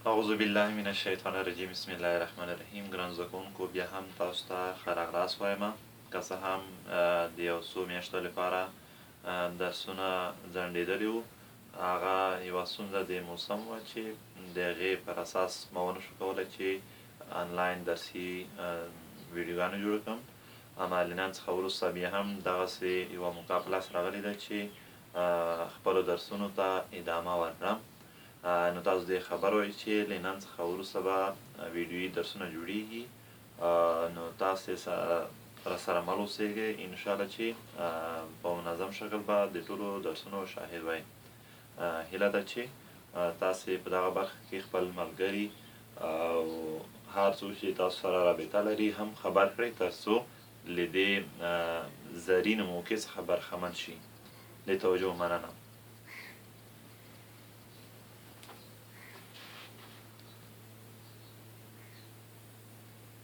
اعوذ بالله من الشیطان الرجیم بسم الله الرحمن الرحیم. ګران زده کوونکو، بیا هم تاسو ته ښه راغلاست وایم. که څه هم د یو څو میاشتو لپاره درسونه ځنډېدلي وو. هغه یوه ستونزه د موسم وه چې د هغې پر اساس ما ونه شو کولی چې انلاین درسي ویډیوګانې جوړه کړم. معلنان څخه وروسته بیا هم دغسې یوه موقع په لاس راغلې ده چې خپلو درسونو ته ادامه ورکړم. نو تاسو دې خبر وئ چې له نن څخه وروسته به ویډیويي درسونه جوړیږي. نو تاسې راسره مل اوسئ انشاءالله چې په منظم شکل به د ټولو درسونو شاهد وئ. هیله ده چې تاسې په دغه برخه کې خپل ملګري او هر څوک چې تاسو سره رابطه لري هم خبر کړئ، تر څو له دې زرین موقع څخه برخمن شي. د توجه مننه.